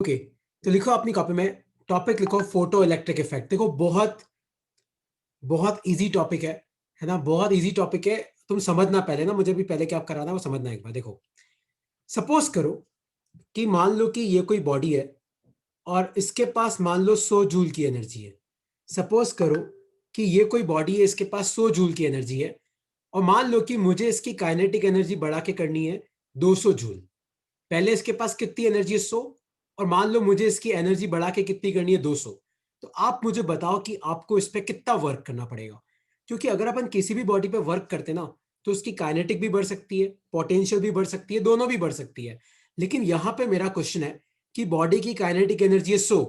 Okay, तो लिखो अपनी कॉपी में, टॉपिक लिखो फोटो इलेक्ट्रिक इफेक्ट। देखो बहुत बहुत इजी टॉपिक है ना, बहुत इजी टॉपिक है। तुम समझना पहले ना, मुझे भी पहले क्या कराना है वो समझना एक बार। देखो, सपोज करो कि मान लो कि ये कोई बॉडी है और इसके पास मान लो 100 जूल की एनर्जी है। सपोज करो कि ये कोई बॉडी है, इसके पास 100 जूल की एनर्जी है, और मान लो कि मुझे इसकी काइनेटिक एनर्जी बढ़ा के करनी है 200 जूल। पहले इसके पास कितनी एनर्जी है? 100। और मान लो मुझे इसकी एनर्जी बढ़ा के कितनी करनी है? 200। तो आप मुझे बताओ कि आपको इस पे कितना वर्क करना पड़ेगा। क्योंकि अगर अपन किसी भी बॉडी पे वर्क करते ना, तो उसकी काइनेटिक भी बढ़ सकती है, पोटेंशियल भी बढ़ सकती है, दोनों भी बढ़ सकती है। लेकिन यहां पे मेरा क्वेश्चन है कि बॉडी की काइनेटिक एनर्जी है 100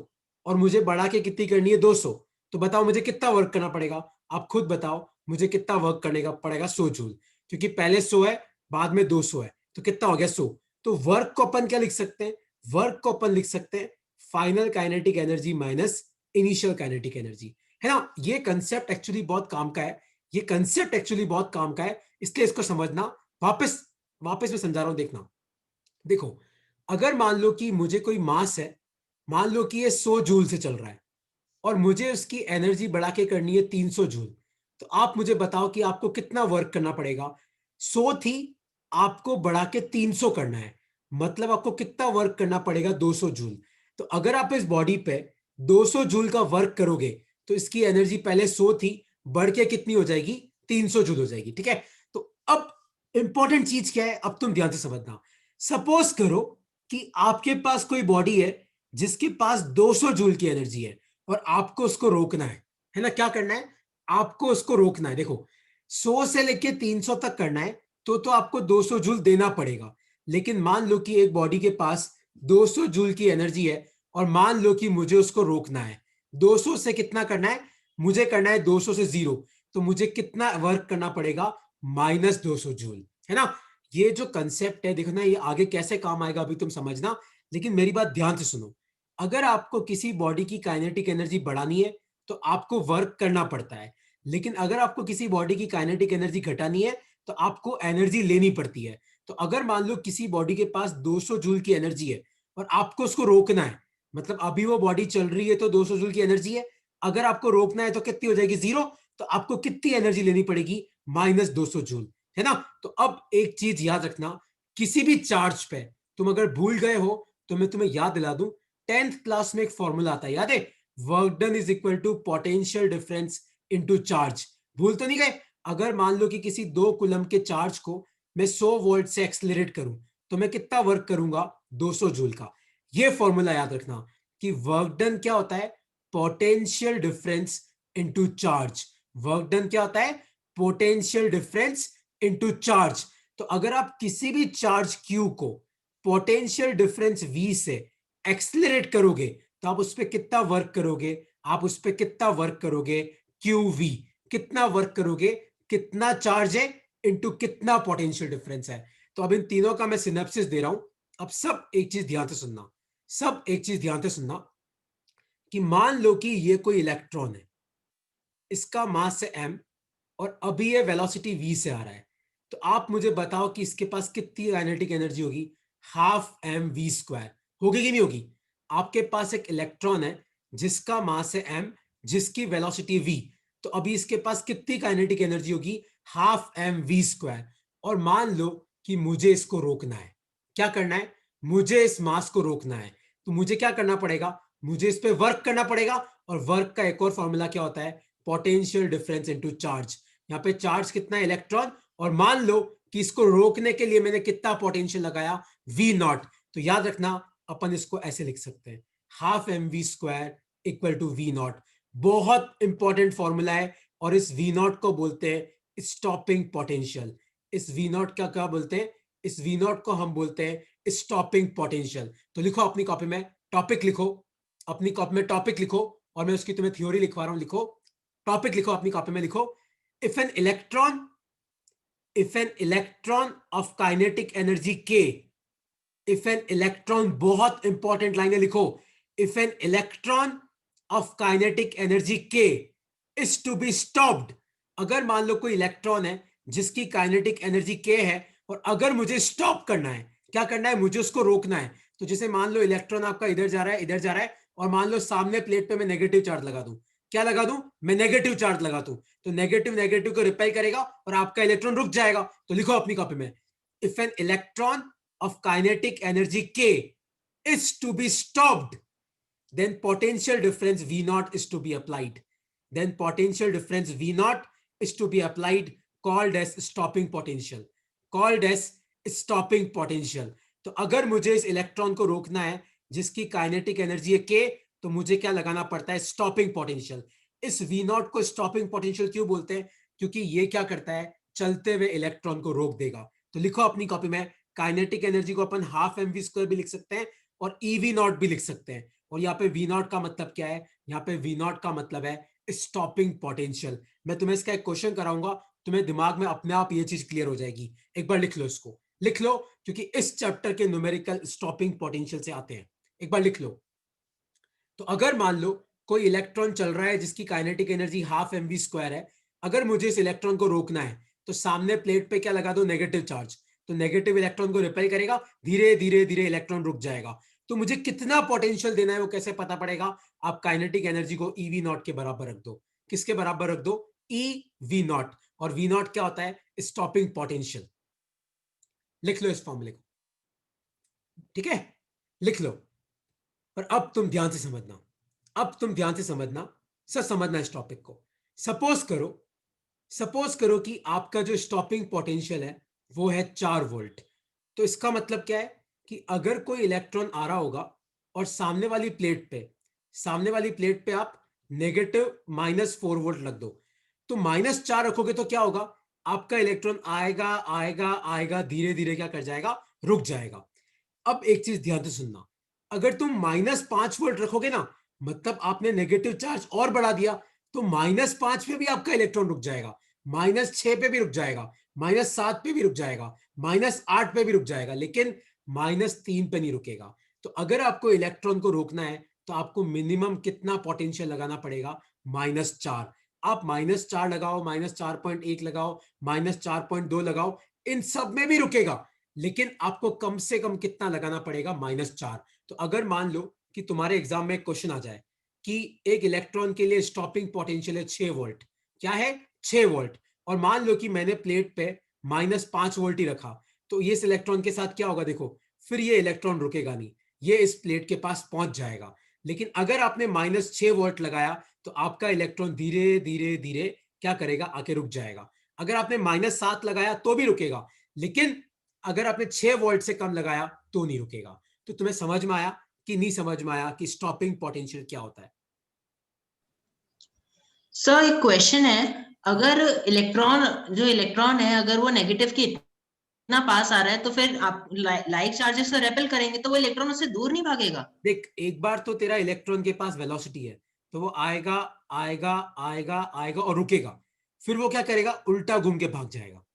और मुझे बढ़ा के कितनी करनी है? 200। तो बताओ मुझे कितना वर्क करना पड़ेगा। आप खुद बताओ मुझे कितना वर्क करने का पड़ेगा। 100 जूल, क्योंकि पहले 100 है, बाद में 200 है, तो कितना हो गया? 100। तो वर्क को अपन क्या लिख सकते हैं? वर्क को अपन लिख सकते हैं final kinetic energy minus initial kinetic energy. है ना, ये कंसेप्ट एक्चुअली बहुत काम का है। ये कंसेप्ट एक्चुअली बहुत काम का है, इसलिए इसको समझना। वापस वापस मैं समझा रहा हूं, देखना। देखो, अगर मान लो कि मुझे कोई मास है, मान लो कि ये 100 जूल से चल रहा है और मुझे उसकी एनर्जी बढ़ा के करनी है 300 जूल। तो आप मुझे बताओ कि आपको कितना वर्क करना पड़ेगा। 100 थी, आपको बढ़ा के 300 करना है, मतलब आपको कितना वर्क करना पड़ेगा? 200 जूल। तो अगर आप इस बॉडी पे 200 जूल का वर्क करोगे तो इसकी एनर्जी पहले 100 थी, बढ़ के कितनी हो जाएगी? 300 जूल हो जाएगी। ठीक है, तो अब इंपॉर्टेंट चीज क्या है, अब तुम ध्यान से समझना। सपोज करो कि आपके पास कोई बॉडी है जिसके पास 200 जूल की एनर्जी है और आपको उसको रोकना है ना? क्या करना है? आपको उसको रोकना है। देखो, 100 से लेके 300 तक करना है तो आपको 200 जूल देना पड़ेगा। लेकिन मान लो कि एक बॉडी के पास 200 जूल की एनर्जी है और मान लो कि मुझे उसको रोकना है। 200 से कितना करना है? मुझे करना है 200 से 0। तो मुझे कितना वर्क करना पड़ेगा? Minus 200 joule. है ना? ये जो कंसेप्ट है, देखना ये आगे कैसे काम आएगा अभी तुम समझना। लेकिन मेरी बात ध्यान से सुनो। अगर आपको किसी बॉडी की काइनेटिक एनर्जी बढ़ानी है तो आपको वर्क करना पड़ता है। लेकिन अगर आपको किसी बॉडी की काइनेटिक एनर्जी घटानी है तो आपको एनर्जी लेनी पड़ती है। तो अगर मान लो किसी बॉडी के पास 200 जूल की एनर्जी है और आपको उसको रोकना है, मतलब अभी वो बॉडी चल रही है तो 200 जूल की एनर्जी है, अगर आपको रोकना है तो कितनी हो जाएगी? 0। तो आपको कितनी एनर्जी लेनी पड़ेगी? Minus 200 joule. है ना? तो अब एक चीज याद रखना, किसी भी चार्ज पे तुम अगर भूल गए हो तो मैं तुम्हें याद दिला दूं। 10th क्लास में एक फॉर्मूला आता है, याद है? Work done is equal to potential difference into charge. भूल तो नहीं गए? अगर मान लो कि किसी 2 कूलम के चार्ज को मैं 100 वोल्ट से एक्सलरेट करूं तो मैं कितना वर्क करूंगा? 200 जूल का। ये फॉर्मूला याद रखना कि वर्क डन क्या होता है? Potential difference into charge. Work done क्या होता है? Potential difference into charge. तो अगर आप किसी भी चार्ज Q को पोटेंशियल डिफरेंस V से एक्सलरेट करोगे तो आप उस पर कितना वर्क करोगे? आप उस पर कितना वर्क करोगे? QV। कितना वर्क करोगे? कितना चार्ज है इनटू कितना पोटेंशियल डिफरेंस है। तो अब इन तीनों का मैं सिनेप्सिस दे रहा हूं। अब सब एक चीज ध्यान से सुनना, सब एक चीज ध्यान से सुनना कि मान लो कि ये कोई इलेक्ट्रॉन है, इसका मास है m और अभी ये वेलोसिटी v से आ रहा है। तो आप मुझे बताओ कि इसके पास कितनी काइनेटिक एनर्जी होगी? Half M V square. होगी कि नहीं होगी? आपके पास एक इलेक्ट्रॉन है जिसका मास है m, जिसकी वेलोसिटी v। तो अभी इसके पास कितनी काइनेटिक एनर्जी होगी? Half M V square. और मान लो कि मुझे इसको रोकना है। क्या करना है? मुझे इस मास को रोकना है। तो मुझे क्या करना पड़ेगा? मुझे इस पे वर्क करना पड़ेगा। और वर्क का एक और फॉर्मूला क्या होता है? Potential difference into charge. यहाँ पे चार्ज कितना है? इलेक्ट्रॉन। और मान लो कि इसको रोकने के लिए मैंने कितना पोटेंशियल लगाया? V naught. तो याद रखना अपन इसको ऐसे लिख सकते हैं, half M V square equal to V naught. बहुत इंपॉर्टेंट फॉर्मूला है। और इस वी नॉट को बोलते हैं स्टॉपिंग पोटेंशियल। इस वी नॉट का क्या बोलते हैं? इस वी नॉट को हम बोलते हैं स्टॉपिंग पोटेंशियल। तो लिखो अपनी कॉपी में टॉपिक लिखो, अपनी कॉपी में टॉपिक लिखो, और मैं उसकी तुम्हें थ्योरी लिखवा रहा हूं। लिखो, टॉपिक लिखो अपनी कॉपी में। लिखो, if an electron, if an electron of kinetic energy k, if an electron, बहुत इंपॉर्टेंट लाइनें लिखो, if an electron of kinetic energy k is to be stopped। अगर मान लो कोई इलेक्ट्रॉन है जिसकी काइनेटिक एनर्जी k है और अगर मुझे स्टॉप करना है, क्या करना है? मुझे उसको रोकना है। तो जैसे मान लो इलेक्ट्रॉन आपका इधर जा रहा है, इधर जा रहा है, और मान लो सामने प्लेट पे मैं नेगेटिव चार्ज लगा दूं, क्या लगा दूं, मैं नेगेटिव चार्ज लगा दूं, तो नेगेटिव नेगेटिव को रिपेल करेगा और आपका इलेक्ट्रॉन रुक जाएगा। तो लिखो अपनी कॉपी में, if an electron of kinetic energy K is to be stopped, then potential difference V naught is to be applied. Then potential difference V naught is to be applied, called as stopping potential. Called as stopping potential. तो अगर मुझे इस electron को रोकना है जिसकी kinetic energy है K, तो मुझे क्या लगाना पड़ता है, स्टॉपिंग पोटेंशियल। इस V नॉट को स्टॉपिंग पोटेंशियल क्यों बोलते हैं, क्योंकि ये क्या करता है, चलते हुए इलेक्ट्रॉन को रोक देगा। तो लिखो अपनी कॉपी में, काइनेटिक एनर्जी को अपन हाफ एम वी स्क्वायर भी लिख सकते हैं और ईवी नॉट भी लिख सकते हैं। और यहाँ पे वी नॉट का मतलब क्या है, यहाँ पे वी नॉट का मतलब है स्टॉपिंग पोटेंशियल। मैं तुम्हें इसका एक क्वेश्चन कराऊंगा, तुम्हें दिमाग में अपने आप ये चीज क्लियर हो जाएगी। एक बार लिख लो इसको, लिख लो, क्योंकि इस चैप्टर के न्यूमेरिकल स्टॉपिंग पोटेंशियल से आते हैं। एक बार लिख लो। तो अगर मान लो कोई इलेक्ट्रॉन चल रहा है जिसकी kinetic energy half M V square है, अगर मुझे इस इलेक्ट्रॉन को रोकना है तो सामने प्लेट पे क्या लगा दो, नेगेटिव चार्ज। तो नेगेटिव इलेक्ट्रॉन को रिपेल करेगा, धीरे धीरे धीरे इलेक्ट्रॉन रुक जाएगा। तो मुझे कितना पोटेंशियल देना है वो कैसे पता पड़ेगा, आप काइनेटिक एनर्जी को ई वी नॉट के बराबर रख दो। किसके बराबर रख दो, ई वी नॉट। और वी नॉट क्या होता है, स्टॉपिंग पोटेंशियल। लिख लो इस फॉर्मूले को, ठीक है, लिख लो। पर अब तुम ध्यान से समझना, अब तुम ध्यान से समझना, सर समझना इस टॉपिक को। सपोज करो कि आपका जो स्टॉपिंग पोटेंशियल है वो है 4 वोल्ट। तो इसका मतलब क्या है कि अगर कोई इलेक्ट्रॉन आ रहा होगा और सामने वाली प्लेट पे आप नेगेटिव -4 वोल्ट लग दो, तो -4 रखोगे तो क्या होगा, आपका इलेक्ट्रॉन आएगा आएगा आएगा, धीरे धीरे क्या कर जाएगा, रुक जाएगा। अब एक चीज ध्यान से सुनना, अगर तुम -5 वोल्ट रखोगे ना, मतलब आपने नेगेटिव चार्ज और बढ़ा दिया, तो -5 पे भी आपका इलेक्ट्रॉन रुक जाएगा, -6 पे भी रुक जाएगा, -7 पे भी रुक जाएगा, -8 पे भी रुक जाएगा, लेकिन -3 पे नहीं रुकेगा। तो अगर आपको इलेक्ट्रॉन को रोकना है तो आपको मिनिमम कितना पोटेंशियल लगाना पड़ेगा, -4। आप -4 लगाओ, -4.1 लगाओ, -4.2 लगाओ, इन सब में भी रुकेगा, लेकिन आपको कम से कम कितना लगाना पड़ेगा, -4। तो अगर मान लो कि तुम्हारे एग्जाम में एक क्वेश्चन आ जाए कि एक इलेक्ट्रॉन के लिए स्टॉपिंग पोटेंशियल है 6 वोल्ट, क्या है, 6 वोल्ट, और मान लो कि मैंने प्लेट पे -5 वोल्ट ही रखा, तो ये इस इलेक्ट्रॉन के साथ क्या होगा, देखो फिर ये इलेक्ट्रॉन रुकेगा नहीं, ये इस प्लेट के पास पहुंच जाएगा। लेकिन अगर आपने -6 वोल्ट लगाया तो आपका इलेक्ट्रॉन धीरे धीरे धीरे क्या करेगा, आके रुक जाएगा। अगर आपने -7 लगाया तो भी रुकेगा, लेकिन अगर आपने 6 वोल्ट से कम लगाया तो नहीं रुकेगा। तो तुम्हें समझ में आया कि नहीं समझ में आया कि स्टॉपिंग पोटेंशियल क्या होता है। सर एक क्वेश्चन है, अगर जो इलेक्ट्रॉन है अगर वो नेगेटिव के इतना पास आ रहा है तो फिर आप लाइक चार्जेस से रेपेल करेंगे तो वो इलेक्ट्रॉन उससे दूर नहीं भागेगा। देख, एक बार तो तेरा इलेक्ट्रॉन के पास वेलोसिटी है, तो वो आएगा आएगा आएगा आएगा और रुकेगा, फिर वो क्या करेगा, उल्टा घूम के भाग जाएगा।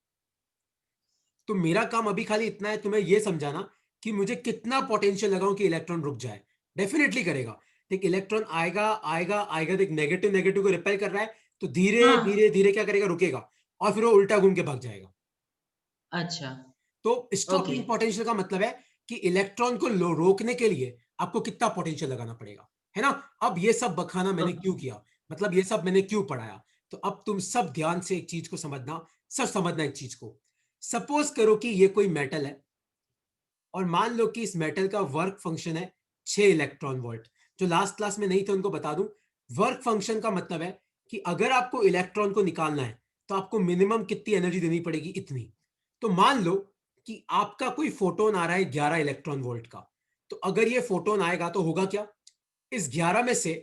तो मेरा काम अभी खाली इतना है, तुम्हें यह समझाना कि मुझे कितना पोटेंशियल लगाऊं कि इलेक्ट्रॉन रुक जाए। डेफिनेटली करेगा। देख, इलेक्ट्रॉन आएगा आएगा आएगा, देख नेगेटिव नेगेटिव को रिपेल कर रहा है, तो धीरे हाँ। धीरे धीरे क्या करेगा, रुकेगा, और फिर वो उल्टा घूम के भाग जाएगा। अच्छा। तो ओके। स्टॉपिंग पोटेंशियल का मतलब है कि इलेक्ट्रॉन को रोकने के लिए आपको कितना पोटेंशियल लगाना पड़ेगा, है ना। अब ये सब बखाना मैंने क्यों किया, मतलब ये सब मैंने क्यों पढ़ाया, तो अब तुम सब ध्यान से एक चीज को समझना, सब समझना एक चीज को। सपोज करो कि ये कोई मेटल है और मान लो कि इस मेटल का वर्क फंक्शन है 6 इलेक्ट्रॉन वोल्ट। जो लास्ट क्लास में नहीं थे उनको बता दूं, वर्क फंक्शन का मतलब है कि अगर आपको इलेक्ट्रॉन को निकालना है तो आपको मिनिमम कितनी एनर्जी देनी पड़ेगी, इतनी। तो मान लो कि आपका कोई फोटोन आ रहा है 11 इलेक्ट्रॉन वोल्ट का, तो अगर ये फोटोन आएगा तो होगा क्या, इस 11 में से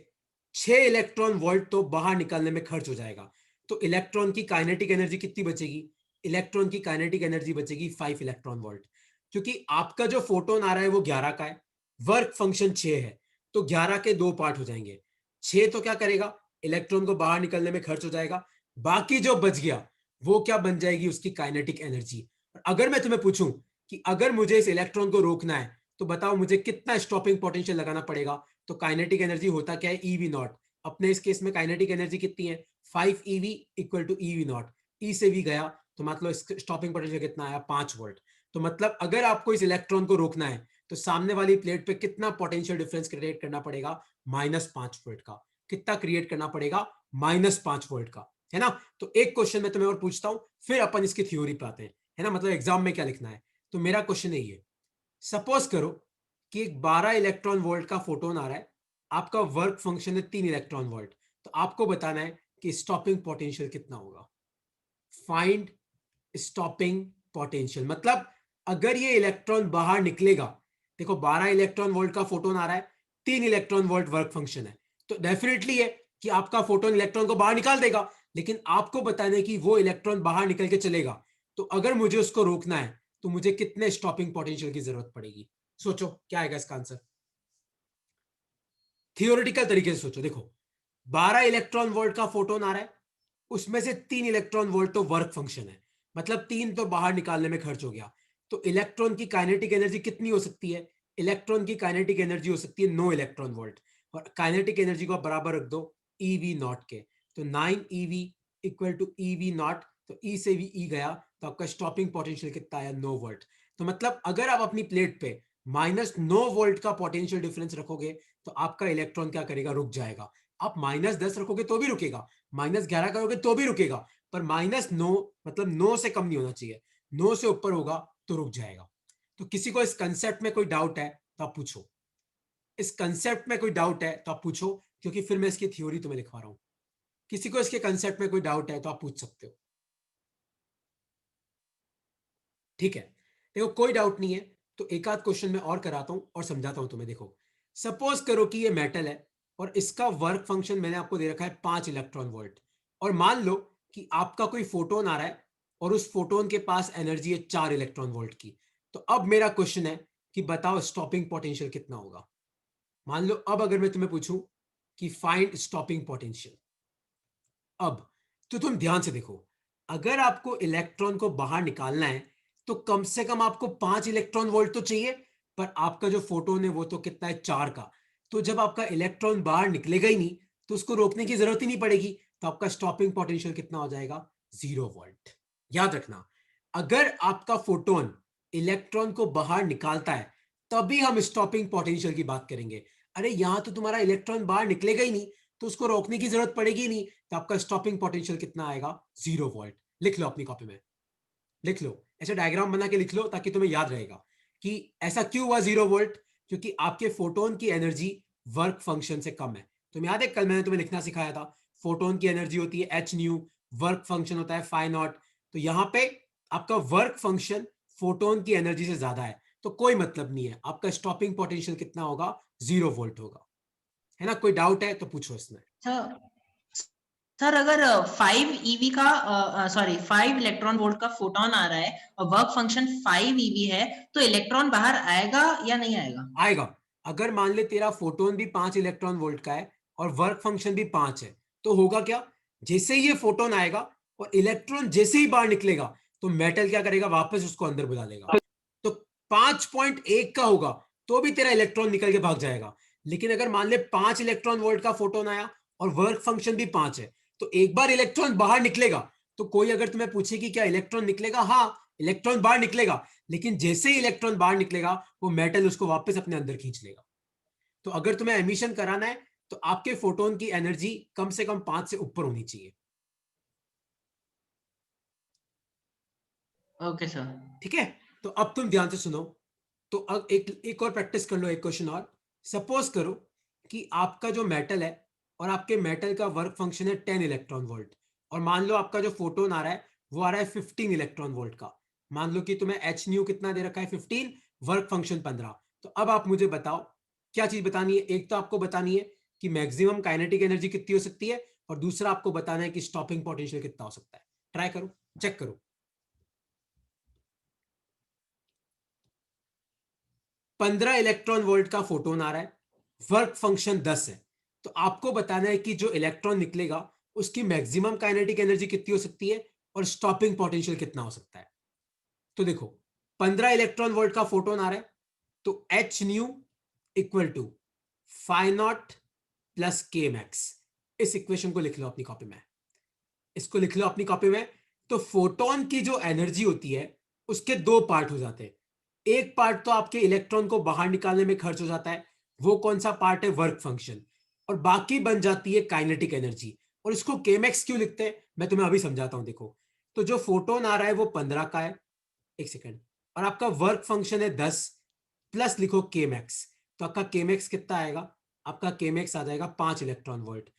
6 इलेक्ट्रॉन वोल्ट तो बाहर निकालने में खर्च हो जाएगा। तो इलेक्ट्रॉन की काइनेटिक एनर्जी कितनी बचेगी, इलेक्ट्रॉन की काइनेटिक एनर्जी बचेगी 5 इलेक्ट्रॉन वोल्ट। क्योंकि आपका जो फोटोन आ रहा है वो 11 का है, वर्क फंक्शन 6 है, तो 11 के 2 पार्ट हो जाएंगे। 6 तो क्या करेगा, इलेक्ट्रॉन को बाहर निकलने में खर्च हो जाएगा, बाकी जो बच गया वो क्या बन जाएगी, उसकी काइनेटिक एनर्जी। अगर मैं तुम्हें पूछूं कि अगर मुझे इस इलेक्ट्रॉन को रोकना है तो बताओ मुझे कितना स्टॉपिंग पोटेंशियल लगाना पड़ेगा, तो काइनेटिक एनर्जी होता क्या है, ईवी नॉट। अपने इस केस में काइनेटिक एनर्जी कितनी है, 5 eV equal to EV nought. E से भी गया तो मतलब स्टॉपिंग पोटेंशियल कितना आया, 5 वोल्ट। तो मतलब अगर आपको इस इलेक्ट्रॉन को रोकना है तो सामने वाली प्लेट पे कितना पोटेंशियल डिफरेंस क्रिएट करना पड़ेगा? -5 वोल्ट का। कितना क्रिएट करना पड़ेगा? -5 वोल्ट का, है ना? तो एक क्वेश्चन मैं तुम्हें और पूछता हूं, फिर अपन इसकी थ्योरी पे आते हैं, है ना? मतलब एग्जाम में क्या लिखना है। तो मेरा क्वेश्चन है ये, सपोज करो कि एक 12 इलेक्ट्रॉन वोल्ट का फोटोन आ रहा है, आपका वर्क फंक्शन है 3 इलेक्ट्रॉन वोल्ट, तो आपको बताना है कि स्टॉपिंग पोटेंशियल कितना होगा। फाइंड स्टॉपिंग पोटेंशियल, मतलब अगर ये इलेक्ट्रॉन बाहर निकलेगा, देखो 12 इलेक्ट्रॉन वोल्ट का फोटोन आ रहा है, 3 इलेक्ट्रॉन वोल्ट वर्क फंक्शन है, तो डेफिनेटली है कि आपका फोटोन इलेक्ट्रॉन को बाहर निकाल देगा, लेकिन आपको बताना है कि वो इलेक्ट्रॉन बाहर निकल के चलेगा, तो अगर मुझे उसको रोकना है तो मुझे कितने स्टॉपिंग पोटेंशियल की जरूरत पड़ेगी? सोचो क्या आएगा इसका आंसर। थियोरेटिकल तरीके से सोचो, देखो 12 इलेक्ट्रॉन वोल्ट का फोटोन आ रहा है, उसमें से 3 इलेक्ट्रॉन वोल्ट तो वर्क फंक्शन है, मतलब 3 तो बाहर निकालने में खर्च हो गया, तो इलेक्ट्रॉन की काइनेटिक एनर्जी कितनी हो सकती है? इलेक्ट्रॉन की काइनेटिक एनर्जी हो सकती है 9 इलेक्ट्रॉन वोल्ट, और काइनेटिक एनर्जी को बराबर रख दो ईवी नॉट के, तो 9 EV equal to EV naught, तो ई से भी ई गया, तो आपका स्टॉपिंग पोटेंशियल कितना आया? 9 वोल्ट। तो मतलब अगर आप अपनी प्लेट पे -9 वोल्ट का पोटेंशियल डिफरेंस रखोगे तो आपका इलेक्ट्रॉन क्या करेगा? रुक जाएगा। आप -10 रखोगे तो भी रुकेगा, -11 करोगे तो भी रुकेगा, पर -9 मतलब 9 से कम नहीं होना चाहिए, 9 से ऊपर होगा तो रुक जाएगा। तो किसी को इस कंसेप्ट में कोई डाउट है तो आप पूछो, इस कंसेप्ट में कोई डाउट है तो आप पूछो, क्योंकि फिर मैं इसकी थ्योरी तुम्हें लिखवा रहा हूं। किसी को इसके कंसेप्ट में कोई डाउट है तो आप पूछ सकते हो, ठीक है? देखो कोई डाउट नहीं है तो एक आध क्वेश्चन मैं और कराता हूं और समझाता हूं तुम्हें। देखो सपोज करो कि ये मेटल है और इसका वर्क फंक्शन मैंने आपको दे रखा है 5 इलेक्ट्रॉन वोल्ट, और मान लो कि आपका कोई फोटोन आ रहा है और उस फोटोन के पास एनर्जी है 4 इलेक्ट्रॉन वोल्ट की, तो अब मेरा क्वेश्चन है कि बताओ स्टॉपिंग पोटेंशियल कितना होगा? मान लो अब अगर मैं तुम्हें पूछूं कि फाइंड स्टॉपिंग पोटेंशियल, अब तो तुम ध्यान से देखो, अगर आपको इलेक्ट्रॉन को बाहर निकालना है तो कम से कम आपको 5 इलेक्ट्रॉन वोल्ट तो चाहिए, पर आपका जो फोटोन है वो तो कितना है? 4 का। तो जब आपका इलेक्ट्रॉन बाहर निकलेगा ही नहीं तो उसको रोकने की जरूरत ही नहीं पड़ेगी, तो आपका स्टॉपिंग पोटेंशियल कितना हो जाएगा? 0 वोल्ट। याद रखना, अगर आपका फोटोन इलेक्ट्रॉन को बाहर निकालता है तभी हम स्टॉपिंग पोटेंशियल की बात करेंगे। अरे यहां तो तुम्हारा इलेक्ट्रॉन बाहर निकलेगा ही नहीं तो उसको रोकने की जरूरत पड़ेगी नहीं, तो आपका स्टॉपिंग पोटेंशियल कितना आएगा? 0 वोल्ट। लिख लो अपनी कॉपी में, लिख लो, ऐसे डायग्राम बना के लिख लो ताकि तुम्हें याद रहेगा कि ऐसा क्यों हुआ 0 वोल्ट, क्योंकि आपके फोटोन की एनर्जी वर्क फंक्शन से कम है। तुम्हें याद है कल मैंने तुम्हें लिखना सिखाया था, फोटोन की एनर्जी होती है एच न्यू, वर्क फंक्शन होता है फाई नॉट, तो यहां पे आपका वर्क फंक्शन फोटोन की एनर्जी से ज्यादा है, तो कोई मतलब नहीं है, आपका स्टॉपिंग पोटेंशियल कितना होगा? 0 वोल्ट होगा, है ना? कोई डाउट है तो पूछो इसमें। सर अगर 5 ईवी का सॉरी 5 इलेक्ट्रॉन वोल्ट का फोटोन आ रहा है और वर्क फंक्शन 5 ईवी है, तो इलेक्ट्रॉन बाहर आएगा या नहीं आएगा? आएगा। अगर मान ले तेरा फोटोन भी 5 इलेक्ट्रॉन वोल्ट का है और वर्क फंक्शन भी 5 है, तो होगा क्या? जैसे ही ये फोटोन आएगा और इलेक्ट्रॉन जैसे ही बाहर निकलेगा तो मेटल क्या करेगा? वापस उसको अंदर बुला लेगा। तो 5.1 का होगा तो भी तेरा इलेक्ट्रॉन निकल के भाग जाएगा, लेकिन अगर मान ले 5 इलेक्ट्रॉन वोल्ट का फोटोन आया और वर्क फंक्शन भी 5 है, तो एक बार इलेक्ट्रॉन बाहर निकलेगा, तो कोई अगर तुम्हें पूछे कि क्या इलेक्ट्रॉन निकलेगा, हाँ इलेक्ट्रॉन बाहर निकलेगा, लेकिन जैसे ही इलेक्ट्रॉन बाहर निकलेगा वो मेटल उसको वापस अपने अंदर खींच लेगा। तो अगर तुम्हें एमिशन कराना है तो आपके फोटोन की एनर्जी कम से कम 5 से ऊपर होनी चाहिए, ओके सर। ठीक है? तो अब तुम ध्यान से सुनो, तो अब एक और प्रैक्टिस कर लो, एक क्वेश्चन और। सपोज करो कि आपका जो मेटल है और आपके मेटल का वर्क फंक्शन है 10 इलेक्ट्रॉन वोल्ट, और मान लो आपका जो फोटोन आ रहा है वो आ रहा है 15 इलेक्ट्रॉन वोल्ट का। मान लो कि तुम्हें एच न्यू कितना दे रखा है? 15, वर्क फंक्शन 15। तो अब आप मुझे बताओ क्या चीज बतानी है? एक तो आपको बतानी है कि मैक्सिमम काइनेटिक एनर्जी कितनी हो सकती है, और दूसरा आपको बताना है कि स्टॉपिंग पोटेंशियल कितना हो सकता है। ट्राई करो, चेक करो। 15 इलेक्ट्रॉन वोल्ट का फोटोन आ रहा है, वर्क फंक्शन 10 है, तो आपको बताना है कि जो इलेक्ट्रॉन निकलेगा उसकी मैक्सिमम काइनेटिक एनर्जी कितनी हो सकती है और स्टॉपिंग पोटेंशियल कितना हो सकता है। तो देखो 15 इलेक्ट्रॉन वोल्ट का फोटोन आ रहा है, तो H nu equal to phi naught plus K max. इस इक्वेशन को लिख लो अपनी कॉपी में, इसको लिख लो अपनी कॉपी में। तो फोटोन की जो एनर्जी होती है उसके दो पार्ट हो जाते हैं, एक पार्ट तो आपके इलेक्ट्रॉन को बाहर निकालने में खर्च हो जाता है, वो कौन सा पार्ट है, वर्क फंक्शन, और बाकी बन जाती है काइनेटिक एनर्जी। और इसको केमेक्स क्यों लिखते हैं मैं तुम्हें अभी समझाता हूं। देखो, तो जो फोटोन आ रहा है वो 15 का है, एक सेकेंड, और आपका वर्क फंक्शन है 10, प्लस लिखो केमेक्स, तो आपका केमेक्स कितना आएगा, आपका केमेक्स आ जाएगा 5 इलेक्ट्रॉन वोल्ट।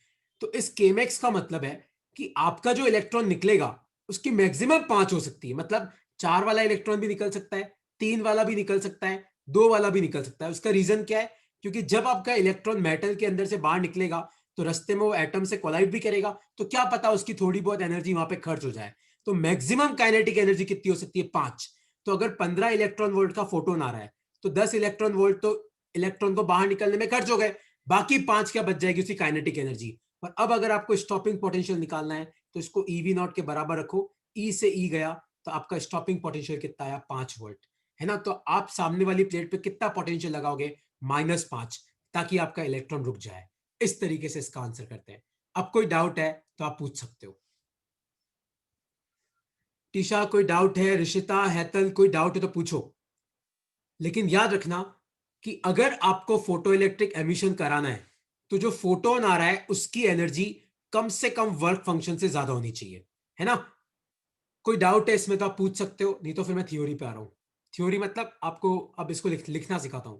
तो इस केमेक्स का मतलब है कि आपका जो इलेक्ट्रॉन निकलेगा उसकी मैक्सिमम 5 हो सकती है, मतलब 4 वाला इलेक्ट्रॉन भी निकल सकता है, 3 वाला भी निकल सकता है, 2 वाला भी निकल सकता है। उसका रीजन क्या है, क्योंकि जब आपका इलेक्ट्रॉन मेटल के अंदर से बाहर निकलेगा तो रास्ते में वो एटम से कोलाइड भी करेगा, तो क्या पता उसकी थोड़ी बहुत एनर्जी वहां पे खर्च हो जाए। तो मैक्सिमम काइनेटिक एनर्जी कितनी हो सकती है, 5। तो अगर 15 इलेक्ट्रॉन वोल्ट का फोटोन आ रहा है तो 10 इलेक्ट्रॉन वोल्ट तो इलेक्ट्रॉन को बाहर निकलने में खर्च हो गए, बाकी 5 क्या बच जाएगी, उसकी काइनेटिक एनर्जी। और अब अगर आपको स्टॉपिंग पोटेंशियल निकालना है तो इसको ईवी नॉट के बराबर रखो, ई से ई गया तो आपका स्टॉपिंग पोटेंशियल कितना आया, 5 वोल्ट, है ना। तो आप सामने वाली प्लेट पे कितना पोटेंशियल लगाओगे, -5, ताकि आपका इलेक्ट्रॉन रुक जाए। इस तरीके से इसका आंसर करते हैं। अब कोई डाउट है तो आप पूछ सकते हो। टीशा कोई डाउट है, ऋषिता, हैतल कोई डाउट है तो पूछो। लेकिन याद रखना कि अगर आपको फोटो इलेक्ट्रिक एमिशन कराना है तो जो फोटोन आ रहा है उसकी एनर्जी कम से कम वर्क फंक्शन से ज्यादा होनी चाहिए, है ना। कोई डाउट है इसमें तो आप पूछ सकते हो, नहीं तो फिर मैं थ्योरी पे आ रहा हूं। थ्योरी मतलब आपको अब इसको लिखना सिखाता हूं,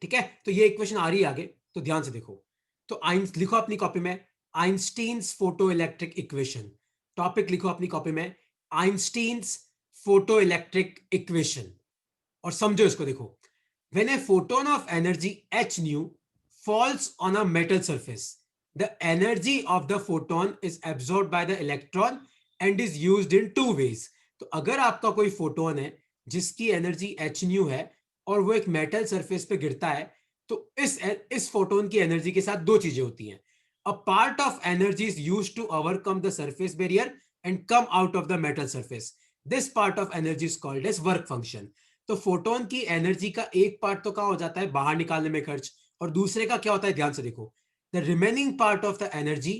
ठीक है। तो ये इक्वेशन आ रही है आगे, तो ध्यान से देखो। तो लिखो अपनी कॉपी में Einstein's photo electric equation. Topic लिखो अपनी कॉपी में आइंस्टीन्स फोटो इलेक्ट्रिक इक्वेशन, और समझो इसको। देखो, when a photon of energy h nu falls on a metal surface, the energy of the photon is absorbed by the electron and is used in two ways. तो अगर आपका कोई photon है जिसकी एनर्जी h nu है और वो एक मेटल सरफेस पे गिरता है, तो इस फोटोन की एनर्जी के साथ दो चीजें होती हैं। A part of energy is used to overcome the surface barrier and come out of the metal surface. This part of energy is called as work function. तो फोटोन की एनर्जी का एक पार्ट तो क्या हो जाता है, बाहर निकालने में खर्च, और दूसरे का क्या होता है, ध्यान से देखो, the remaining part of the energy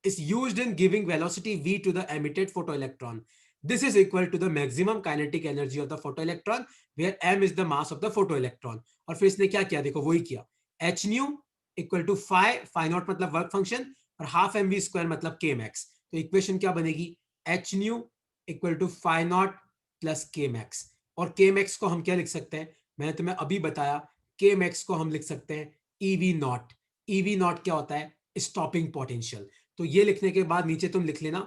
is used in giving velocity v to the emitted photo electron. This is equal to the maximum kinetic energy of the photo electron where m is the mass of the photo electron. और फिर इसने क्या किया, देखो वही किया, h nu equal to phi naught मतलब work function, और हाफ mv स्क्वायर मतलब k मैक्स। तो इक्वेशन क्या बनेगी, h nu equal to phi naught plus k max. और के मैक्स को हम क्या लिख सकते हैं, मैंने तुम्हें अभी बताया, के मैक्स को हम लिख सकते हैं ईवी नॉट। ईवी नॉट क्या होता है, स्टॉपिंग पोटेंशियल। तो ये लिखने के बाद नीचे तुम लिख लेना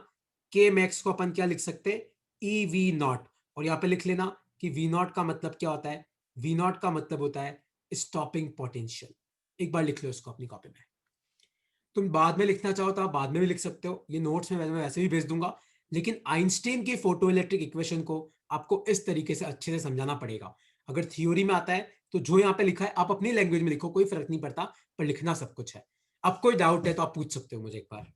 के मैक्स को अपन क्या लिख सकते हैं, ईवी नॉट। और यहां पे लिख लेना कि वी नॉट का मतलब क्या होता है, वी नॉट का मतलब होता है स्टॉपिंग पोटेंशियल। एक बार लिख लो इसको अपनी कॉपी में। तुम बाद में लिखना चाहो तो आप बाद में भी लिख सकते हो, ये नोट्स में मैं वैसे भी भेज दूंगा। लेकिन आइंस्टीन की फोटो इलेक्ट्रिक इक्वेशन को आपको इस तरीके से अच्छे से समझाना पड़ेगा। अगर थ्योरी में आता है तो जो यहाँ पे लिखा है आप अपनी लैंग्वेज में लिखो, कोई फर्क नहीं पड़ता, पर लिखना सब कुछ है। अब कोई डाउट है तो आप पूछ सकते हो मुझे एक बार।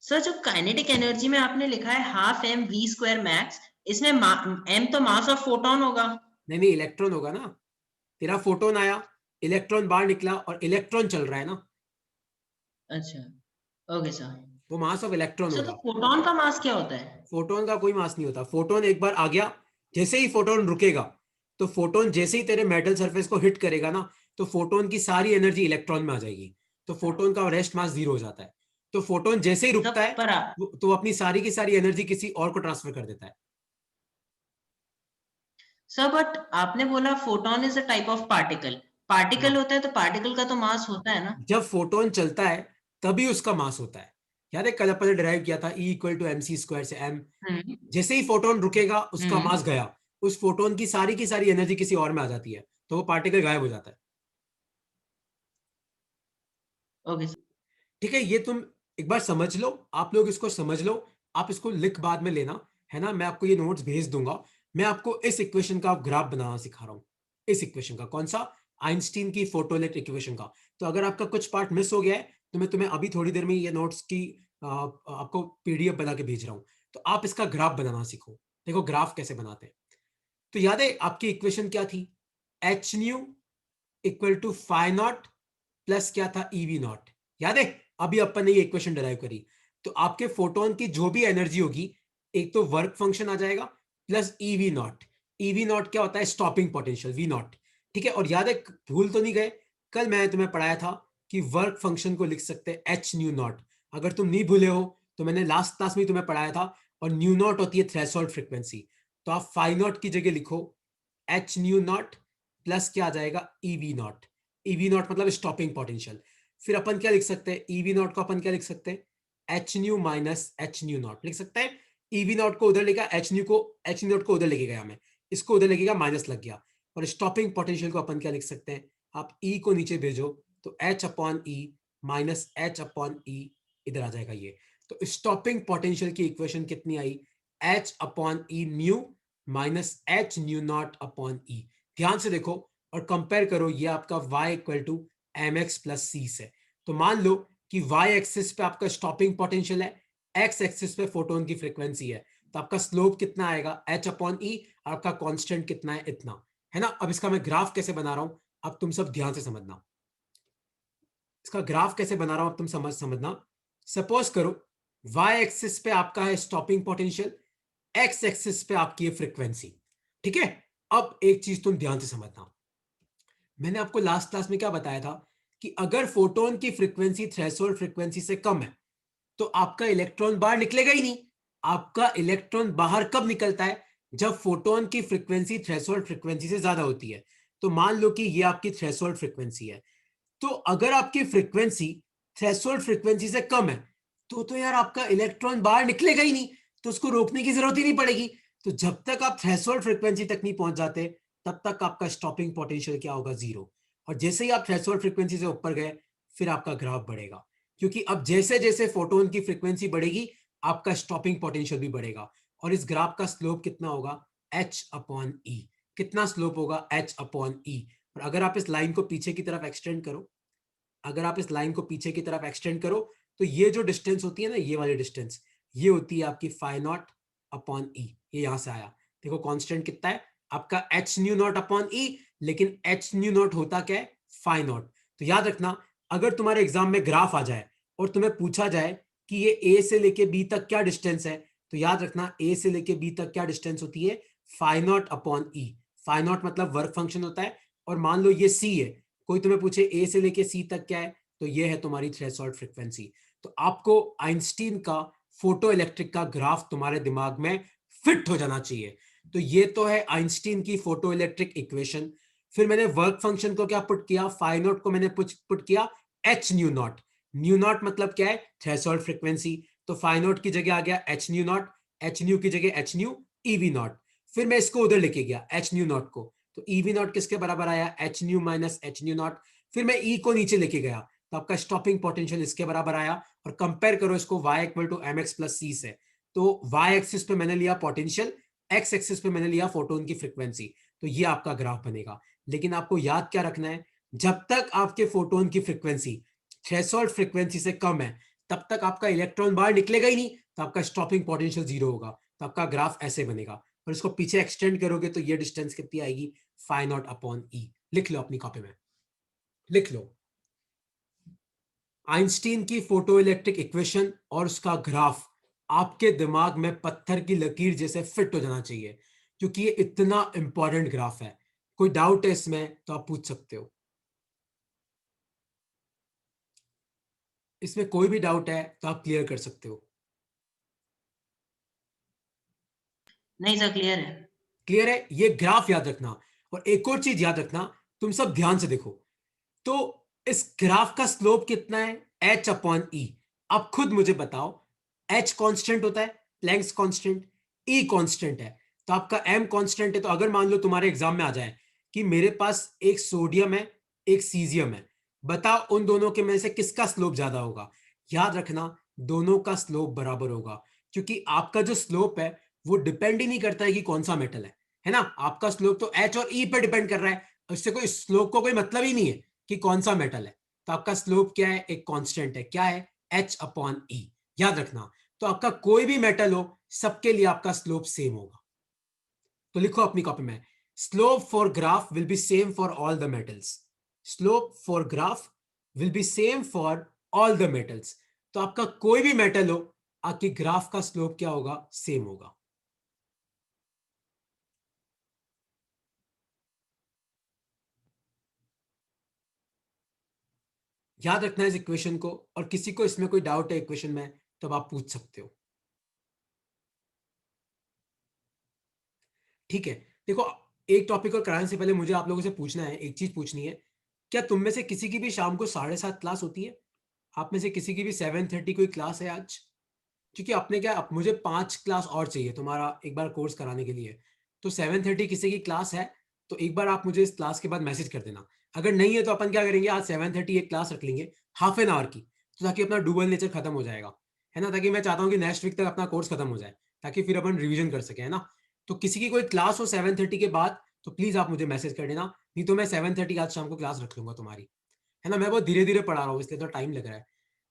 सर जो काइनेटिक एनर्जी में आपने लिखा है half M V square max, इसमें एम तो मास ऑफ फोटोन होगा। नहीं नहीं, इलेक्ट्रॉन होगा ना। तेरा फोटोन आया, इलेक्ट्रॉन बाहर निकला, और इलेक्ट्रॉन चल रहा है ना, अच्छा, ओके सर। वो मास ऑफ इलेक्ट्रॉन सर तो होगा। फोटोन का मास क्या होता है? फोटोन का कोई मास नहीं होता। फोटोन एक बार आ गया, जैसे ही फोटोन रुकेगा, तो फोटोन जैसे ही तेरे मेटल सरफेस को हिट करेगा ना, तो फोटोन की सारी एनर्जी इलेक्ट्रॉन में आ जाएगी, तो फोटोन का रेस्ट मास 0 हो जाता है। तो फोटोन जैसे ही सर रुकता है पर तो अपनी सारी की सारी एनर्जी किसी और को ट्रांसफर कर देता है। सर बट आपने बोला photon is a type of particle, particle हाँ, होता है तो पार्टिकल का तो मास होता है ना। जब फोटोन चलता है तभी उसका मास होता है। याद है कल अपन ने डिराइव किया था E equal to M C square से m। हम्म जैसे ही फोटोन रुकेगा उसका हम्म मास गया, उस फोटोन की सारी एनर्जी किसी और में आ जाती है, तो वो पार्टिकल गायब हो जाता है। ओके। ठीक है, ये तुम एक बार समझ लो, आप लोग इसको समझ लो। आप इसको लिख बाद में लेना, है ना। मैं आपको ये नोट्स भेज दूंगा। मैं आपको इस इक्वेशन का ग्राफ बनाना सिखा रहा हूं। इस इक्वेशन का कौन सा, आइंस्टीन की फोटो इलेक्ट्रिक इक्वेशन का। तो अगर आपका कुछ पार्ट मिस हो गया है तो मैं तुम्हें अभी थोड़ी देर में ये नोट्स की आपको पीडीएफ बना के भेज रहा हूं, तो आप इसका ग्राफ बनाना सीखो। देखो ग्राफ कैसे बनाते हैं। तो याद है आपकी इक्वेशन क्या थी, H nu equal to phi naught plus क्या था, ईवी नॉट। याद है अभी अपन ने ये इक्वेशन डिराइव करी। तो आपके फोटोन की जो भी एनर्जी होगी, एक तो वर्क फंक्शन आ जाएगा plus EV naught. EV naught क्या होता है? Stopping potential, V naught. ठीक है, और याद है, भूल तो नहीं गए, कल मैंने तुम्हें पढ़ाया था कि वर्क फंक्शन को लिख सकते हैं एच न्यू नॉट। अगर तुम नहीं भूले हो तो मैंने लास्ट क्लास में तुम्हें पढ़ाया था, और न्यू नॉट होती है थ्रेशोल्ड फ्रीक्वेंसी। तो आप फाई नॉट की जगह लिखो एच न्यू नॉट प्लस क्या आ जाएगा? EV naught. ईवी नॉट मतलब स्टॉपिंग पोटेंशियल। फिर अपन क्या लिख सकते हैं? ईवी नॉट को अपन क्या लिख सकते हैं? H new minus H nu not लिख सकते हैं। ईवी नॉट को उधर लेगा, एच न्यू नॉट को उधर लेके गया मैं, इसको उधर लेके गया, माइनस लग गया। और स्टॉपिंग पोटेंशियल को अपन क्या लिख सकते हैं? आप ई को नीचे भेजो तो H upon E minus H upon ई इधर आ जाएगा ये। तो स्टॉपिंग पोटेंशियल की इक्वेशन कितनी आई? H upon E nu minus H nu not upon E. ध्यान से देखो और कंपेयर करो, ये आपका y equal to M X plus C से। तो मान लो कि y एक्सिस पे आपका स्टॉपिंग पोटेंशियल है, x एक्सिस पे फोटोन की फ्रीक्वेंसी है, तो आपका स्लोप कितना आएगा? h अपॉन ई, आपका कांस्टेंट कितना है? इतना है ना। अब इसका मैं ग्राफ कैसे बना रहा हूं, अब तुम सब ध्यान से समझना। इसका ग्राफ कैसे बना रहा हूं, अब तुम समझना। सपोज करो y एक्सिस पे आपका है स्टॉपिंग पोटेंशियल, x एक्सिस पे आपकी है फ्रीक्वेंसी। ठीक है, अब एक चीज तुम ध्यान से समझना, मैंने आपको लास्ट क्लास में क्या बताया था कि अगर फोटोन की फ्रीक्वेंसी थ्रेशोल्ड फ्रीक्वेंसी से कम है तो आपका इलेक्ट्रॉन बाहर निकलेगा ही नहीं। आपका इलेक्ट्रॉन बाहर कब निकलता है? जब फोटोन की फ्रीक्वेंसी थ्रेशोल्ड फ्रीक्वेंसी से ज्यादा होती है। तो मान लो कि ये आपकी थ्रेशोल्ड फ्रीक्वेंसी है, तो अगर आपकी फ्रीक्वेंसी थ्रेशोल्ड फ्रीक्वेंसी से कम है तो यार आपका इलेक्ट्रॉन बाहर निकलेगा ही नहीं, तो उसको रोकने की जरूरत ही नहीं पड़ेगी। तो जब तक आप थ्रेशोल्ड फ्रीक्वेंसी तक नहीं पहुंच जाते तब तक आपका स्टॉपिंग पोटेंशियल क्या होगा? जीरो। और जैसे ही आप थ्रेशोल्ड फ्रीक्वेंसी से ऊपर गए फिर आपका ग्राफ बढ़ेगा, क्योंकि अब जैसे जैसे फोटोन की फ्रीक्वेंसी बढ़ेगी आपका स्टॉपिंग पोटेंशियल भी बढ़ेगा। और इस ग्राफ का स्लोप कितना होगा? एच अपॉन ई। कितना स्लोप होगा? एच अपॉन ई। और अगर आप इस लाइन को पीछे की तरफ एक्सटेंड करो, अगर आप इस लाइन को पीछे की तरफ एक्सटेंड करो तो ये जो डिस्टेंस होती है ना, ये वाली डिस्टेंस, ये होती है आपकी फाई नॉट अपॉन ई। ये यहां से आया, देखो कांस्टेंट कितना है आपका? H nu not upon E. लेकिन एच न्यू नॉट होता क्या है? Phi naught. तो याद रखना, अगर तुम्हारे एग्जाम में ग्राफ आ जाए और तुम्हें पूछा जाए कि ये ए से लेके बी तक क्या डिस्टेंस है, तो याद रखना ए से लेके बी तक क्या डिस्टेंस होती है? Phi naught upon E. Phi naught मतलब वर्क फंक्शन होता है। और मान लो ये सी है, कोई तुम्हें पूछे ए से लेके सी तक क्या है, तो ये है तुम्हारी थ्रेशोल्ड फ्रीक्वेंसी। तो आपको आइंस्टीन का फोटो इलेक्ट्रिक का ग्राफ तुम्हारे दिमाग में फिट हो जाना चाहिए। तो ये तो है आइंस्टीन की फोटो इलेक्ट्रिक इक्वेशन। फिर मैंने वर्क फंक्शन को क्या पुट किया? फाई नॉट को मैंने पुट किया H nu not. New not मतलब क्या है? Threshold frequency. तो फाई नॉट की जगह आ गया H nu not, H new की जगह एच न्यू ईवी नॉट। फिर मैं इसको उधर लेके गया एच न्यू नॉट को, तो ईवी नॉट किसके बराबर आया? H new minus H nu not. फिर मैं ई को नीचे लेके गया तो आपका स्टॉपिंग पोटेंशियल इसके बराबर आया। और कंपेयर करो इसको y equal to M X plus C से, तो y एक्सिस पे मैंने लिया पोटेंशियल, x एक्सिस पे मैंने लिया फोटोन की फ्रीक्वेंसी। तो ये आपका ग्राफ बनेगा। लेकिन आपको याद क्या रखना है? जब तक आपके फोटोन की फ्रीक्वेंसी थ्रेशोल्ड फ्रीक्वेंसी से कम है तब तक आपका इलेक्ट्रॉन बाहर निकलेगा ही नहीं, तो आपका स्टॉपिंग पोटेंशियल जीरो होगा। तो आपका ग्राफ ऐसे बनेगा। और इसको पीछे एक्सटेंड करोगे तो ये डिस्टेंस कितनी आएगी? फाई नॉट अपॉन ई। लिख लो अपनी कॉपी में, लिख लो आइंस्टीन की फोटो इलेक्ट्रिक इक्वेशन और उसका ग्राफ आपके दिमाग में पत्थर की लकीर जैसे फिट हो जाना चाहिए, क्योंकि ये इतना इंपॉर्टेंट ग्राफ है। कोई डाउट है इसमें तो आप पूछ सकते हो। इसमें कोई भी डाउट है तो आप क्लियर कर सकते हो। नहीं सर, क्लियर है। क्लियर है? ये ग्राफ याद रखना। और एक और चीज याद रखना, तुम सब ध्यान से देखो, तो इस ग्राफ का स्लोप कितना है? एच अपॉन ई। अब खुद मुझे बताओ, एच कांस्टेंट होता है, प्लैंक्स कांस्टेंट, ई कांस्टेंट है, तो आपका एम कांस्टेंट है। तो अगर मान लो तुम्हारे एग्जाम में आ जाए कि मेरे पास एक सोडियम है, एक सीजियम है, बताओ उन दोनों के में से किसका स्लोप ज्यादा होगा? याद रखना, दोनों का स्लोप बराबर होगा, क्योंकि आपका जो स्लोप है वो डिपेंड ही नहीं करता है कि कौन सा मेटल है ना। आपका स्लोप तो एच और ई पे डिपेंड कर रहा है, उससे कोई स्लोप को कोई मतलब ही नहीं है कि कौन सा मेटल है। तो आपका स्लोप क्या है? एक कांस्टेंट है, क्या है? एच अपॉन ई। याद रखना, तो आपका कोई भी मेटल हो सबके लिए आपका स्लोप सेम होगा। तो लिखो अपनी कॉपी में, slope for graph will be same for all the metals. Slope for graph will be same for all the metals. तो आपका कोई भी मेटल हो, आपकी ग्राफ का स्लोप क्या होगा? सेम होगा। याद रखना है इस इक्वेशन को, और किसी को इसमें कोई डाउट है इक्वेशन में तो आप पूछ सकते हो। ठीक है, देखो एक टॉपिक और कराने से पहले मुझे आप लोगों से पूछना है, एक चीज पूछनी है, क्या तुम में से किसी की भी शाम को 7:30 क्लास होती है? आप में से किसी की भी 7:30 कोई क्लास है आज? क्योंकि अपने क्या, मुझे 5 क्लास और चाहिए तुम्हारा एक बार कोर्स कराने के लिए। तो 7:30 किसी की क्लास है तो एक बार आप मुझे इस क्लास के बाद मैसेज कर देना। अगर नहीं है तो अपन क्या करेंगे, आज 7:30 एक क्लास रख लेंगे, हाफ एन आवर की, तो ताकि अपना डुअल नेचर खत्म हो जाएगा, है ना। ताकि मैं चाहता हूँ कि नेक्स्ट वीक तक अपना कोर्स खत्म हो जाए, ताकि फिर अपन रिविजन कर सके, है ना। तो किसी की कोई क्लास हो 7:30 के बाद तो प्लीज आप मुझे मैसेज कर देना, नहीं तो मैं 7:30 आज शाम को क्लास रख लूंगा तुम्हारी, है ना। मैं बहुत धीरे धीरे पढ़ा रहा हूँ इसलिए तो टाइम लग रहा है।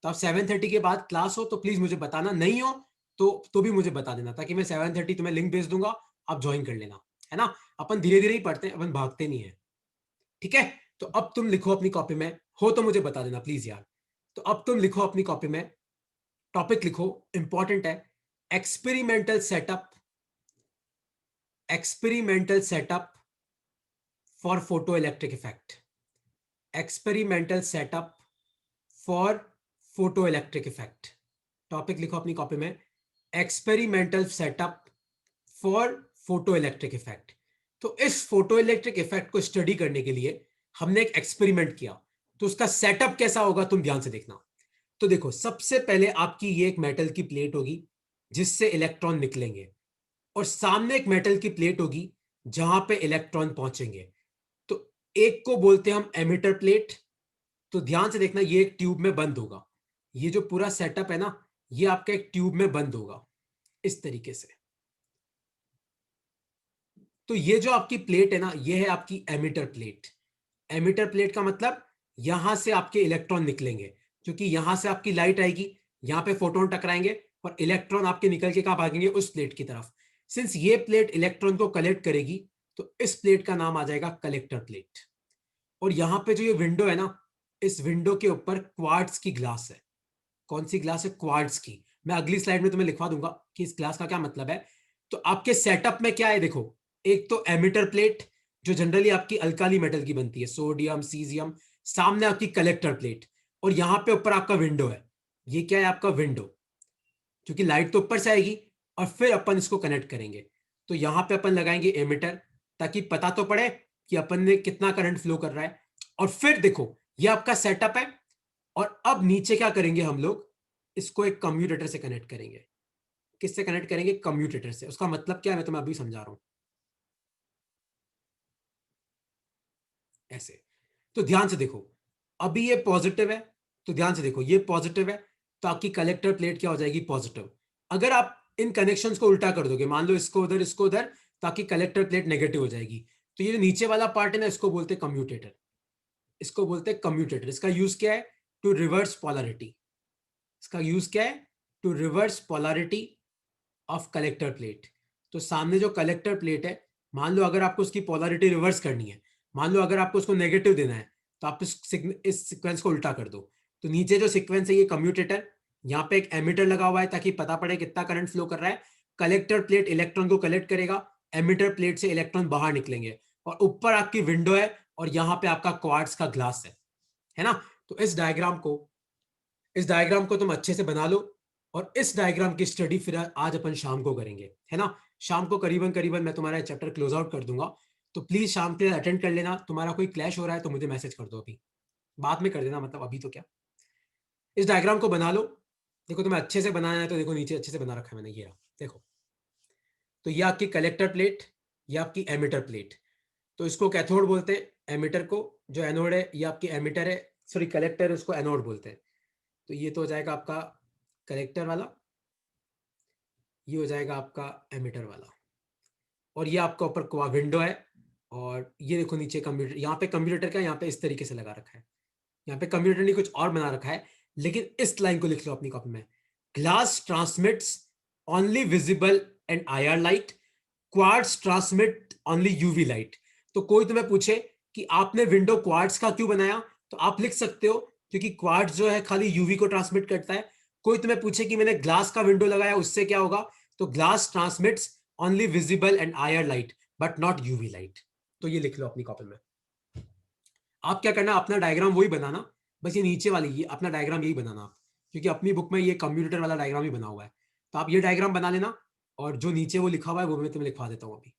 तो आप 7:30 के बाद क्लास हो तो प्लीज मुझे बताना, नहीं हो तो भी मुझे बता देना, ताकि मैं 7:30 तुम्हें लिंक भेज दूंगा, आप ज्वाइन कर लेना, है ना। अपन धीरे धीरे ही पढ़ते हैं, अपन भागते नहीं है, ठीक है। तो अब तुम लिखो अपनी कॉपी में, हो तो मुझे बता देना प्लीज यार। तो अब तुम लिखो अपनी कॉपी में, टॉपिक लिखो, इंपॉर्टेंट है, experimental setup, experimental setup for photo electric effect, experimental setup for photo electric effect. Topic लिखो अपनी कॉपी में, experimental setup for photo electric effect. तो इस फोटो इलेक्ट्रिक इफेक्ट को स्टडी करने के लिए हमने एक एक्सपेरिमेंट किया, तो उसका सेटअप कैसा होगा तुम ध्यान से देखना। तो देखो, सबसे पहले आपकी ये एक मेटल की प्लेट होगी जिससे इलेक्ट्रॉन निकलेंगे, और सामने एक मेटल की प्लेट होगी जहां पे इलेक्ट्रॉन पहुंचेंगे। तो एक को बोलते हैं हम एमिटर प्लेट। तो ध्यान से देखना, ये एक ट्यूब में बंद होगा, ये जो पूरा सेटअप है ना, ये आपका एक ट्यूब में बंद होगा इस तरीके से। तो ये जो आपकी प्लेट है ना, ये है आपकी एमिटर प्लेट। एमिटर प्लेट का मतलब यहां से आपके इलेक्ट्रॉन निकलेंगे, क्योंकि यहां से आपकी लाइट आएगी, यहां पे फोटोन टकराएंगे और इलेक्ट्रॉन आपके निकल के कहां भागेंगे, उस प्लेट की तरफ। सिंस ये प्लेट इलेक्ट्रॉन को कलेक्ट करेगी तो इस प्लेट का नाम आ जाएगा कलेक्टर प्लेट। और यहां पे जो ये विंडो है ना, इस विंडो के ऊपर क्वार्ट्ज की ग्लास है। कौन सी ग्लास है? क्वार्ट्ज की। मैं अगली स्लाइड में तुम्हें लिखवा दूंगा कि इस ग्लास का क्या मतलब है। तो आपके सेटअप में क्या है, देखो, एक तो एमिटर प्लेट जो जनरली आपकी अल्काली मेटल की बनती है, सोडियम सीजियम, सामने आपकी कलेक्टर प्लेट, और यहां पे ऊपर आपका विंडो है। ये क्या है? आपका विंडो, क्योंकि लाइट तो ऊपर से आएगी, और फिर अपन इसको कनेक्ट करेंगे। तो यहां पे अपन लगाएंगे एमिटर, ताकि पता तो पड़े कि अपन ने कितना करंट फ्लो कर रहा है। और फिर देखो, ये आपका सेटअप है, और अब नीचे क्या करेंगे हम लोग, इसको एक कम्यूटेटर से कनेक्ट करेंगे। किससे कनेक्ट करेंगे? कम्यूटेटर से। उसका मतलब क्या है मैं तुम्हें अभी समझा रहा हूं, ऐसे। तो ध्यान से देखो, अभी ये पॉजिटिव है, तो ध्यान से देखो, ये पॉजिटिव है, तो आपकी कलेक्टर प्लेट क्या हो जाएगी? पॉजिटिव। अगर आप इन कनेक्शंस को उल्टा कर दोगे, मान लो इसको उधर इसको उधर, तो आपकी कलेक्टर प्लेट नेगेटिव हो जाएगी। तो ये जो नीचे वाला पार्ट है ना, इसको बोलते हैं कम्यूटेटर, इसको बोलते हैं कम्यूटेटर। इसका यूज क्या है? To reverse polarity. इसका यूज क्या है? To reverse polarity of collector plate. तो सामने जो कलेक्टर प्लेट है, मान लो अगर आपको उसकी पोलैरिटी रिवर्स करनी है, मान लो अगर आपको उसको नेगेटिव देना है, तो आप इस सीक्वेंस को उल्टा कर दो। तो नीचे जो सीक्वेंस है, ये कम्यूटेटर, यहाँ पे एक एमिटर लगा हुआ है ताकि पता पड़े कितना करंट फ्लो कर रहा है। कलेक्टर प्लेट इलेक्ट्रॉन को कलेक्ट करेगा, एमिटर प्लेट से इलेक्ट्रॉन बाहर निकलेंगे, और ऊपर आपकी विंडो है, और यहाँ पे आपका क्वार्ट्ज का ग्लास है ना। तो इस डायग्राम को तुम अच्छे से बना लो, और इस डायग्राम की स्टडी फिर आज अपन शाम को करेंगे, है ना। शाम को करीबन करीबन मैं तुम्हारा चैप्टर क्लोज आउट कर दूंगा। तो प्लीज शाम के लिए अटेंड कर लेना। तुम्हारा कोई क्लैश हो रहा है तो मुझे मैसेज कर दो, अभी बाद में कर देना, मतलब अभी तो क्या। इस डायग्राम को बना लो। देखो, तुम्हें अच्छे से बनाना है तो देखो, नीचे अच्छे से बना रखा है मैंने, ये रहा देखो। तो ये आपकी कलेक्टर प्लेट, ये आपकी एमिटर प्लेट। तो इसको कैथोड बोलते हैं, एमिटर को। जो एनोड है ये आपकी एमिटर है, सॉरी कलेक्टर, उसको एनोड बोलते हैं। तो ये तो हो जाएगा आपका कलेक्टर वाला, ये हो जाएगा आपका एमिटर वाला, और ये आपका ऊपर विंडो है। और ये देखो नीचे कंप्यूटर, यहाँ पे कंप्यूटर का यहाँ पे इस तरीके से लगा रखा है, यहाँ पे कंप्यूटर ने कुछ और बना रखा है। लेकिन इस लाइन को लिख लो अपनी कॉपी में, glass transmits only visible and IR light, quartz transmit only UV light. तो कोई तुम्हें पूछे कि आपने विंडो क्वार्ट्ज का क्यों बनाया, तो आप लिख सकते हो क्योंकि क्वार्ट्ज जो है खाली यूवी को ट्रांसमिट करता है। कोई तुम्हें पूछे कि मैंने ग्लास का विंडो लगाया, उससे क्या होगा, तो glass transmits only visible and IR light but not UV light. तो ये लिख लो अपनी कॉपी में। आप क्या करना, अपना डायग्राम वही बनाना बस ये नीचे वाली ये अपना डायग्राम यही बनाना आप, क्योंकि अपनी बुक में ये कम्यूटेटर वाला डायग्राम ही बना हुआ है, तो आप ये डायग्राम बना लेना और जो नीचे वो लिखा हुआ है वो मैं तुम्हें लिखवा देता हूँ अभी,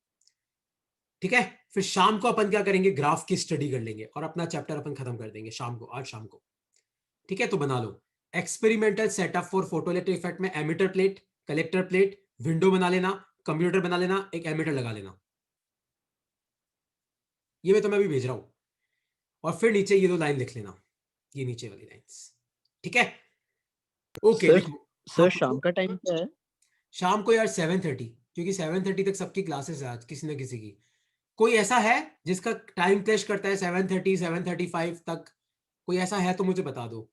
ठीक है। फिर शाम को अपन क्या करेंगे, ग्राफ की स्टडी कर लेंगे और अपना चैप्टर अपन खत्म कर देंगे शाम को, आज शाम को, ठीक है। तो बना लो experimental setup for photoelectric effect में emitter plate, collector plate, window बना लेना, कंप्यूटर बना लेना, एक एमिटर लगा लेना, ये मैं तुम्हें अभी भेज रहा हूं। और फिर नीचे ये दो लाइन लिख लेना, ये नीचे वाली लाइंस, ठीक है। ओके सर लिखो। हाँ सर पूछो। शाम का टाइम क्या है? शाम को यार 7:30, क्योंकि 7:30 तक सबकी क्लासेस है आज किसी ना किसी की। कोई ऐसा है जिसका टाइम क्लैश करता है 7:30 7:35 तक? कोई ऐसा है तो मुझे बता दो।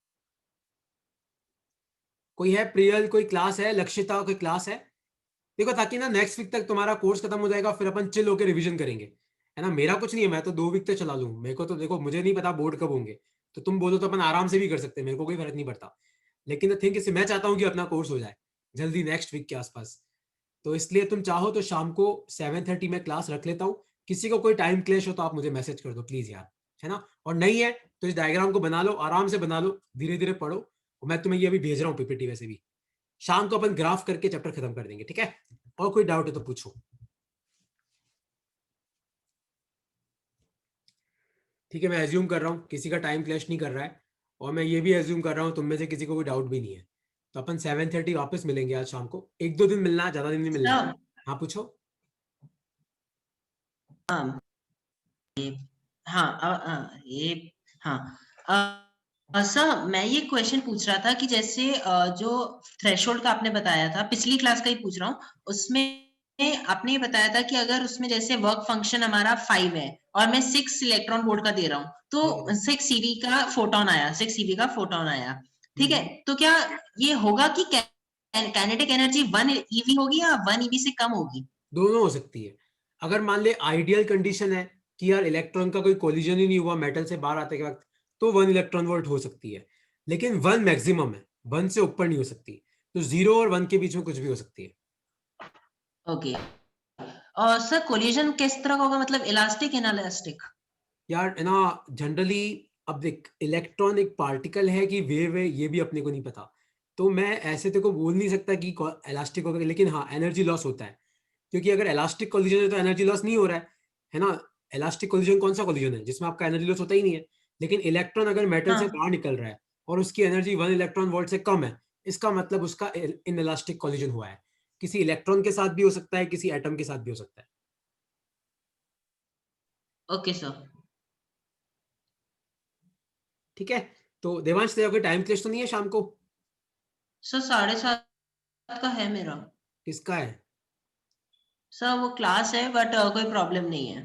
कोई है प्रियल, कोई क्लास है, लक्षिता कोई क्लास है? देखो ताकि ना नेक्स्ट वीक तक तुम्हारा कोर्स खत्म हो जाएगा, फिर अपन चिल होकर रिवीजन करेंगे, है ना। मेरा कुछ नहीं है, मैं तो 2 वीक तक चला लूँ, मेरे को तो देखो मुझे नहीं पता बोर्ड कब होंगे, तो तुम बोलो तो अपन आराम से भी कर सकते हैं, मेरे को कोई फर्क नहीं पड़ता। लेकिन द थिंग इज मैं चाहता हूँ कि अपना कोर्स हो जाए जल्दी नेक्स्ट वीक के आसपास, तो इसलिए तुम चाहो तो शाम को 7:30 में क्लास रख लेता हूँ। किसी को कोई टाइम क्लैश हो तो आप मुझे मैसेज कर दो प्लीज यार, है ना। और नहीं है तो इस डायग्राम को बना लो, आराम से बना लो, धीरे धीरे पढ़ो, और मैं तुम्हें ये अभी भेज रहा हूँ पीपीटी। वैसे भी शाम को अपन ग्राफ करके चैप्टर खत्म कर देंगे, ठीक है। और कोई डाउट है तो पूछो। ठीक है, मैं एज्यूम कर रहा हूँ किसी का टाइम क्लैश नहीं कर रहा है, और मैं ये भी एज्यूम कर रहा हूँ तुम में से किसी को कोई डाउट भी नहीं है। तो अपन 7:30 वापस मिलेंगे आज शाम को, 1-2 दिन मिलना, ज्यादा दिन नहीं मिलना है। हाँ पूछो। हाँ ये सर मैं ये क्वेश्चन पूछ रहा था कि जैसे जो थ्रेशोल्ड का आपने बताया था, पिछली क्लास का ही पूछ रहा हूँ, उसमें आपने ये बताया था कि अगर उसमें जैसे वर्क फंक्शन हमारा 5 है और मैं 6 इलेक्ट्रॉन वोल्ट का दे रहा हूँ, तो 6 eV का फोटोन आया, 6 eV का फोटोन आया, ठीक है। तो क्या ये होगा कि काइनेटिक एनर्जी 1 eV होगी या 1 eV से कम होगी? दोनों हो सकती है। अगर मान ले आइडियल कंडीशन है कि यार इलेक्ट्रॉन का कोई कोलिजन ही नहीं हुआ मेटल से बाहर आते के वक्त, तो 1 इलेक्ट्रॉन वोल्ट हो सकती है, लेकिन 1 मैक्सिमम है, 1 से ऊपर नहीं हो सकती। तो 0 और 1 के बीच में कुछ भी हो सकती है। ओके। और सर कोलिजन किस तरह का होगा, मतलब इलास्टिक इनइलास्टिक? यार है ना, जनरली अब देख इलेक्ट्रॉन एक पार्टिकल है कि वेव है ये भी अपने को नहीं पता, तो मैं ऐसे तेरे को बोल नहीं सकता कि इलास्टिक होगा, लेकिन हाँ एनर्जी लॉस होता है, क्योंकि अगर इलास्टिक कोलिजन है तो एनर्जी लॉस नहीं हो रहा है ना। इलास्टिक कोलिजन कौन सा कोलिजन है जिसमें आपका एनर्जी लॉस होता ही नहीं है। लेकिन इलेक्ट्रॉन अगर मेटल से बाहर निकल रहा है और उसकी एनर्जी 1 इलेक्ट्रॉन वोल्ट से कम है, इसका मतलब उसका इन इलास्टिक कोलिजन हुआ है। किसी इलेक्ट्रॉन के साथ भी हो सकता है, किसी एटम के साथ भी हो सकता है। Okay sir. ठीक है, तो देवांश तेरा कोई टाइम क्लैश तो नहीं है शाम को? सर 7:30 का है मेरा। किसका है? सर वो क्लास है बट कोई प्रॉब्लम नहीं है,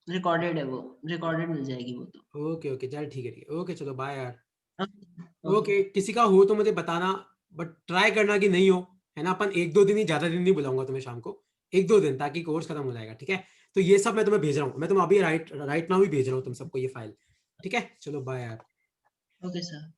रिकॉर्डेड है, वो रिकॉर्डेड मिल जाएगी वो तो। ओके ओके चल ठीक है ठीक है, ओके चलो बाय यार। ओके। ओके किसी का हो तो मुझे बताना, बट ट्राई करना कि नहीं हो, है ना। अपन 1-2 दिन ही, ज्यादा दिन नहीं बुलाऊंगा तुम्हें शाम को, 1-2 दिन, ताकि कोर्स खत्म हो जाएगा, ठीक है। तो ये सब मैं तुम्हें भेज रहा हूँ, मैं तुम्हें अभी राइट नाउ ही भेज रहा हूँ तुम सबको ये फाइल, ठीक है। चलो बाय यार। Okay sir.